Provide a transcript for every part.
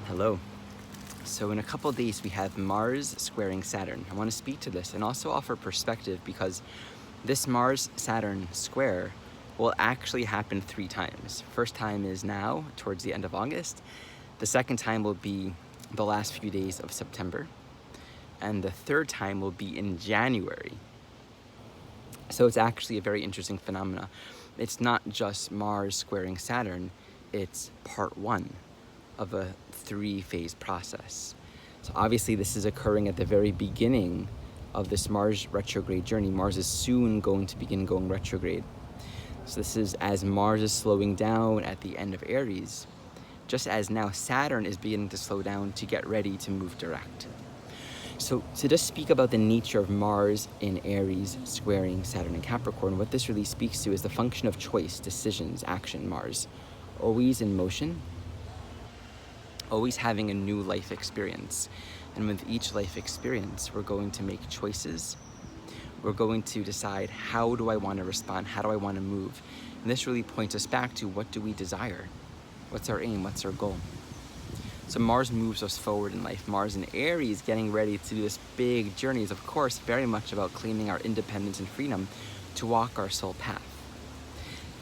Hello. So in a couple of days we have Mars squaring Saturn. I want to speak to this and also offer perspective because this Mars-Saturn square will actually happen 3 times. First time is now, towards the end of August. The second time will be the last few days of September. And the third time will be in January. So it's actually a very interesting phenomena. It's not just Mars squaring Saturn, it's part 1 of a 3-phase process. So obviously this is occurring at the very beginning of this Mars retrograde journey. Mars is soon going to begin going retrograde. So this is as Mars is slowing down at the end of Aries, just as now Saturn is beginning to slow down to get ready to move direct. So to just speak about the nature of Mars in Aries squaring Saturn and Capricorn, what this really speaks to is the function of choice, decisions, action. Mars, always in motion, always having a new life experience. And with each life experience, we're going to make choices. We're going to decide, how do I want to respond? How do I want to move? And this really points us back to, what do we desire? What's our aim? What's our goal? So Mars moves us forward in life. Mars in Aries getting ready to do this big journey is, of course, very much about claiming our independence and freedom to walk our soul path.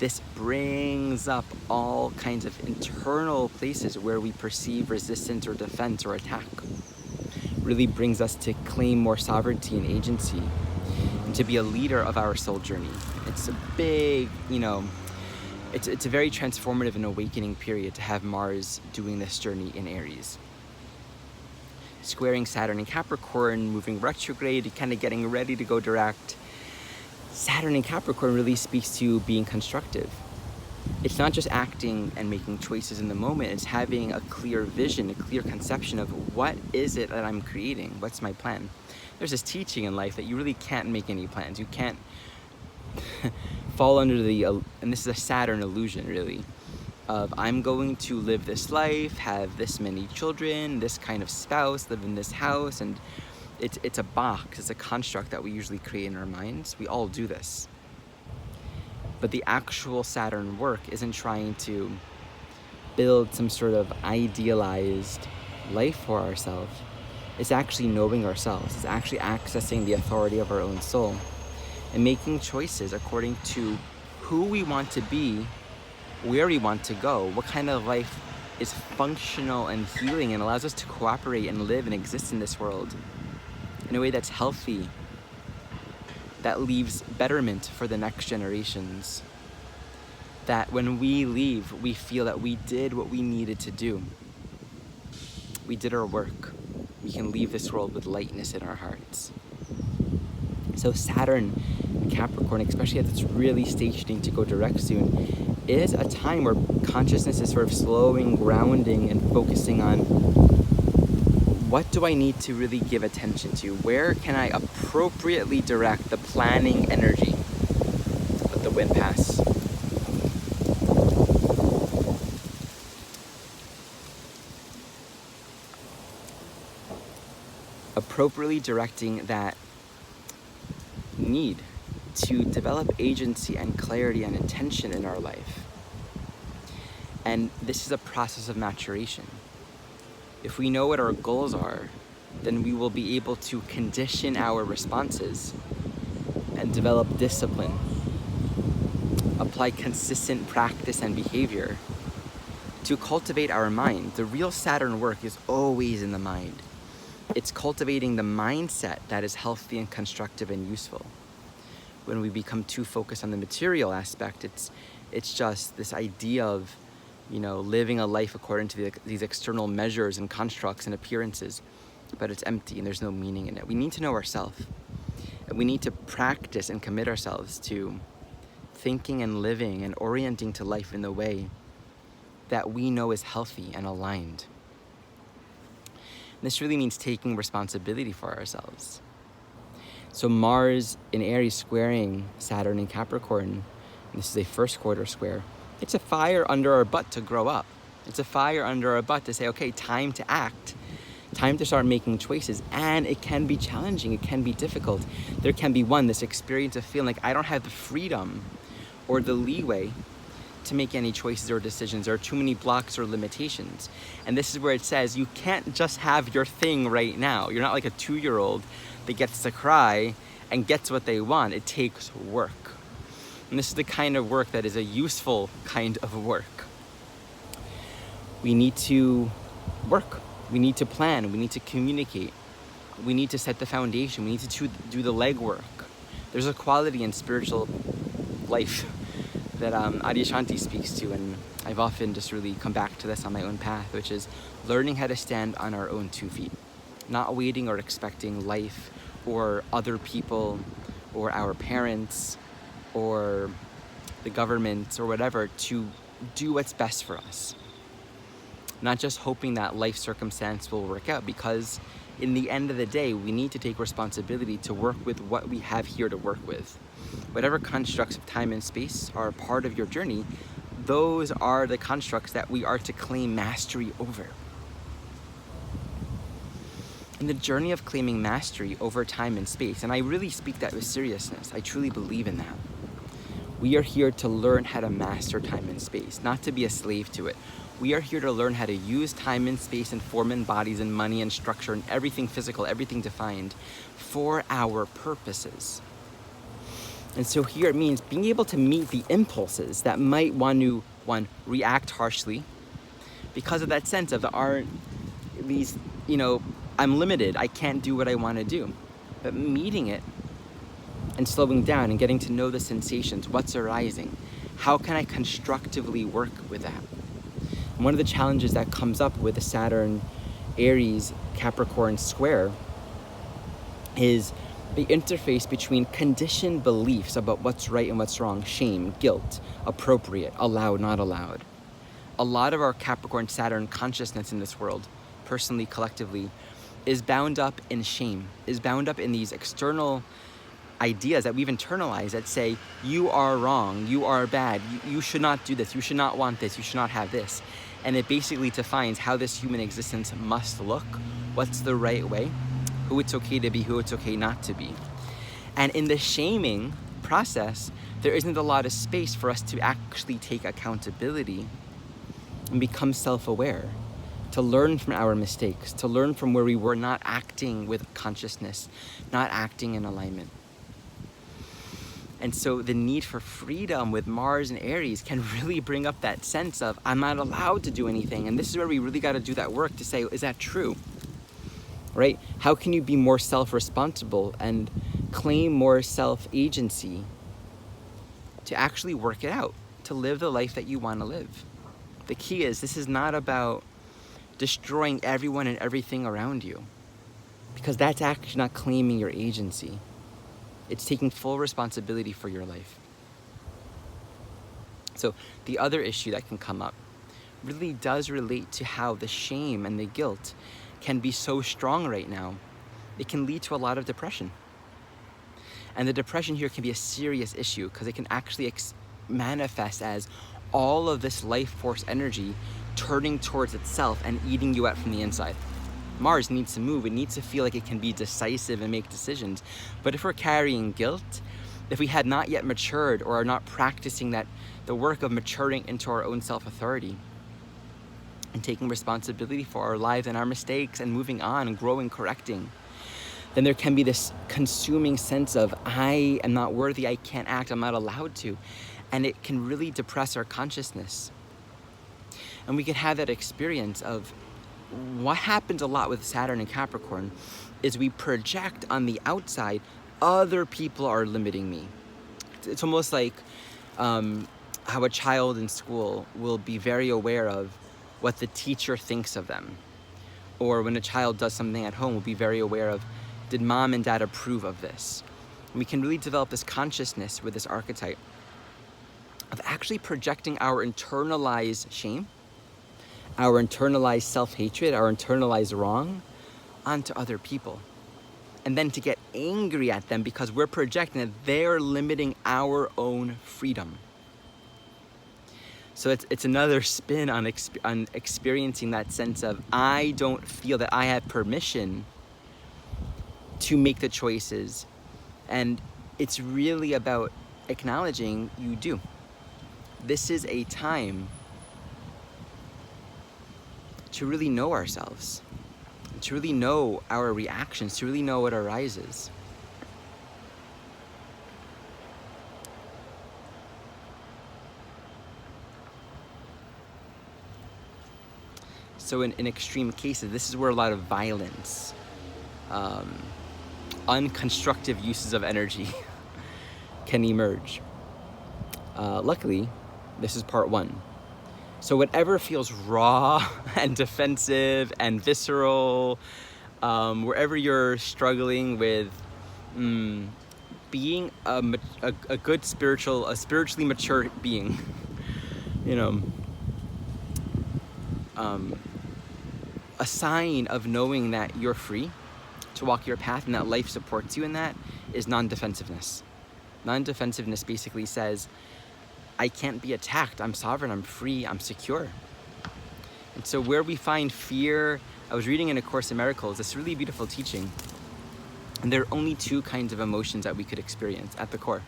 This brings up all kinds of internal places where we perceive resistance or defense or attack. Really brings us to claim more sovereignty and agency and to be a leader of our soul journey. It's a big, it's a very transformative and awakening period to have Mars doing this journey in Aries. Squaring Saturn and Capricorn, moving retrograde, kind of getting ready to go direct. Saturn and Capricorn really speaks to being constructive. It's not just acting and making choices in the moment, it's having a clear vision, a clear conception of what is it that I'm creating, what's my plan. There's this teaching in life that you really can't make any plans. You can't fall under and this is a Saturn illusion really, of I'm going to live this life, have this many children, this kind of spouse, live in this house, and it's a box, it's a construct that we usually create in our minds. We all do this. But the actual Saturn work isn't trying to build some sort of idealized life for ourselves. It's actually knowing ourselves. It's actually accessing the authority of our own soul and making choices according to who we want to be, where we want to go, what kind of life is functional and healing and allows us to cooperate and live and exist in this world in a way that's healthy, that leaves betterment for the next generations. That when we leave, we feel that we did what we needed to do. We did our work. We can leave this world with lightness in our hearts. So Saturn and Capricorn, especially as it's really stationing to go direct soon, is a time where consciousness is sort of slowing, grounding, and focusing on, what do I need to really give attention to? Where can I appropriately direct the planning energy? Let the wind pass. Appropriately directing that need to develop agency and clarity and intention in our life. And this is a process of maturation. If we know what our goals are, then we will be able to condition our responses and develop discipline, apply consistent practice and behavior to cultivate our mind. The real Saturn work is always in the mind. It's cultivating the mindset that is healthy and constructive and useful. When we become too focused on the material aspect, it's just this idea of living a life according to these external measures and constructs and appearances, but it's empty and there's no meaning in it. We need to know ourselves, and we need to practice and commit ourselves to thinking and living and orienting to life in the way that we know is healthy and aligned. This really means taking responsibility for ourselves. So Mars in Aries squaring Saturn and Capricorn, and this is a first quarter square, it's a fire under our butt to grow up. It's a fire under our butt to say, okay, time to act, time to start making choices. And it can be challenging, it can be difficult. There can be this experience of feeling like I don't have the freedom or the leeway to make any choices or decisions. There are too many blocks or limitations. And this is where it says you can't just have your thing right now. You're not like a 2-year-old that gets to cry and gets what they want. It takes work. And this is the kind of work that is a useful kind of work. We need to work. We need to plan. We need to communicate. We need to set the foundation. We need to do the legwork. There's a quality in spiritual life that Adyashanti speaks to, and I've often just really come back to this on my own path, which is learning how to stand on our own 2 feet, not waiting or expecting life or other people or our parents or the government or whatever to do what's best for us. Not just hoping that life circumstance will work out, because in the end of the day, we need to take responsibility to work with what we have here to work with. Whatever constructs of time and space are a part of your journey, those are the constructs that we are to claim mastery over. In the journey of claiming mastery over time and space, and I really speak that with seriousness, I truly believe in that. We are here to learn how to master time and space, not to be a slave to it. We are here to learn how to use time and space and form and bodies and money and structure and everything physical, everything defined for our purposes. And so here it means being able to meet the impulses that might want to, react harshly because of that sense of I'm limited, I can't do what I want to do. But meeting it and slowing down and getting to know the sensations, what's arising, how can I constructively work with that? And one of the challenges that comes up with the Saturn, Aries, Capricorn square is the interface between conditioned beliefs about what's right and what's wrong, shame, guilt, appropriate, allowed, not allowed. A lot of our Capricorn Saturn consciousness in this world, personally, collectively, is bound up in shame, is bound up in these external ideas that we've internalized that say, you are wrong, you are bad, you should not do this, you should not want this, you should not have this. And it basically defines how this human existence must look, what's the right way, who it's okay to be, who it's okay not to be. And in the shaming process, there isn't a lot of space for us to actually take accountability and become self-aware, to learn from our mistakes, to learn from where we were not acting with consciousness, not acting in alignment. And so the need for freedom with Mars and Aries can really bring up that sense of, I'm not allowed to do anything. And this is where we really got to do that work to say, is that true? Right? How can you be more self-responsible and claim more self-agency to actually work it out, to live the life that you want to live? The key is, this is not about destroying everyone and everything around you, because that's actually not claiming your agency. It's taking full responsibility for your life. So the other issue that can come up really does relate to how the shame and the guilt can be so strong right now. It can lead to a lot of depression. And the depression here can be a serious issue because it can actually manifest as all of this life force energy turning towards itself and eating you out from the inside. Mars needs to move. It needs to feel like it can be decisive and make decisions. But if we're carrying guilt, if we had not yet matured or are not practicing the work of maturing into our own self-authority and taking responsibility for our lives and our mistakes and moving on and growing, correcting, then there can be this consuming sense of, I am not worthy, I can't act, I'm not allowed to. And it can really depress our consciousness. And we can have that experience of, what happens a lot with Saturn and Capricorn is we project on the outside, other people are limiting me. It's almost like how a child in school will be very aware of what the teacher thinks of them. Or when a child does something at home, we'll be very aware of, did mom and dad approve of this? And we can really develop this consciousness with this archetype of actually projecting our internalized shame, our internalized self-hatred, our internalized wrong onto other people. And then to get angry at them because we're projecting that they're limiting our own freedom. So it's another spin on experiencing that sense of, I don't feel that I have permission to make the choices. And it's really about acknowledging you do. this is a time to really know ourselves, to really know our reactions, to really know what arises. So in extreme cases, this is where a lot of violence, unconstructive uses of energy can emerge. Luckily, this is part one. So whatever feels raw and defensive and visceral, wherever you're struggling with being a good spiritually mature being, you know, a sign of knowing that you're free to walk your path and that life supports you in that is non-defensiveness. Non-defensiveness basically says, I can't be attacked, I'm sovereign, I'm free, I'm secure. And so where we find fear, I was reading in A Course in Miracles, this really beautiful teaching, and there are only two kinds of emotions that we could experience at the core.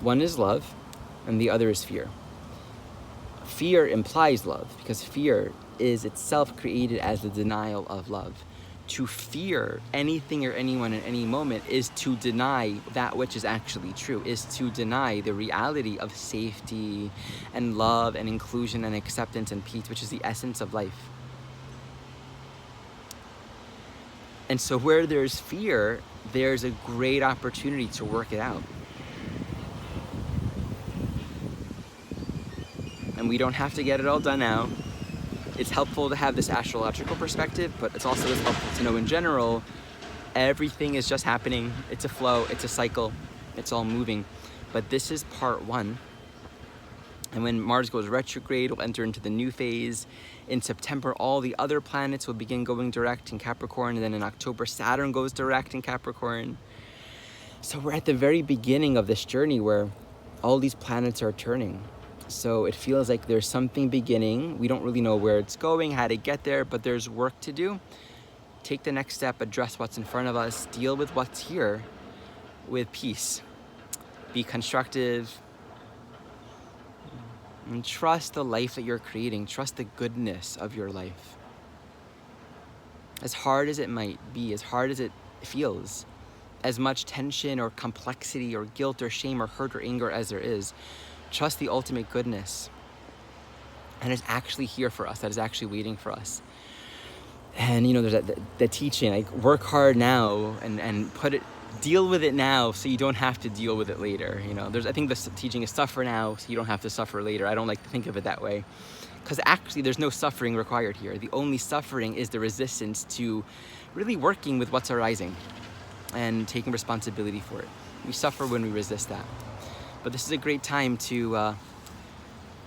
One is love, and the other is fear. Fear implies love, because fear is itself created as the denial of love. To fear anything or anyone at any moment is to deny that which is actually true, is to deny the reality of safety and love and inclusion and acceptance and peace, which is the essence of life. And so where there's fear, there's a great opportunity to work it out. And we don't have to get it all done now. It's helpful to have this astrological perspective, but it's also as helpful to know in general, everything is just happening. It's a flow, it's a cycle, it's all moving. But this is part one. And when Mars goes retrograde, we'll enter into the new phase. In September, all the other planets will begin going direct in Capricorn. And then in October, Saturn goes direct in Capricorn. So we're at the very beginning of this journey where all these planets are turning. So it feels like there's something beginning. We don't really know where it's going, how to get there, but there's work to do. Take the next step, address what's in front of us, deal with what's here with peace. Be constructive, and trust the life that you're creating. Trust the goodness of your life. As hard as it might be, as hard as it feels, as much tension or complexity or guilt or shame or hurt or anger as there is, trust the ultimate goodness. And it's actually here for us, that is actually waiting for us. And you know, there's the teaching, like work hard now and deal with it now so you don't have to deal with it later. You know, I think the teaching is suffer now so you don't have to suffer later. I don't like to think of it that way. Because actually there's no suffering required here. The only suffering is the resistance to really working with what's arising and taking responsibility for it. We suffer when we resist that. But this is a great time to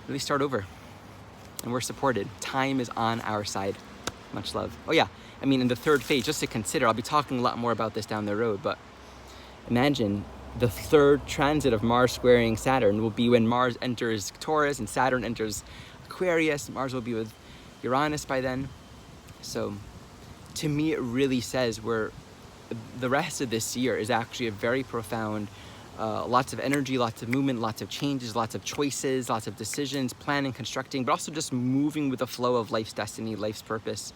really start over. And we're supported. Time is on our side. Much love. Oh yeah, I mean in the third phase, just to consider, I'll be talking a lot more about this down the road, but imagine the third transit of Mars squaring Saturn will be when Mars enters Taurus and Saturn enters Aquarius. Mars will be with Uranus by then. So to me, it really says the rest of this year is actually a very profound, lots of energy, lots of movement, lots of changes, lots of choices, lots of decisions, planning, constructing, but also just moving with the flow of life's destiny, life's purpose.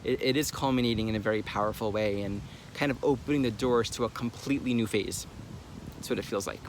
It is culminating in a very powerful way and kind of opening the doors to a completely new phase. That's what it feels like.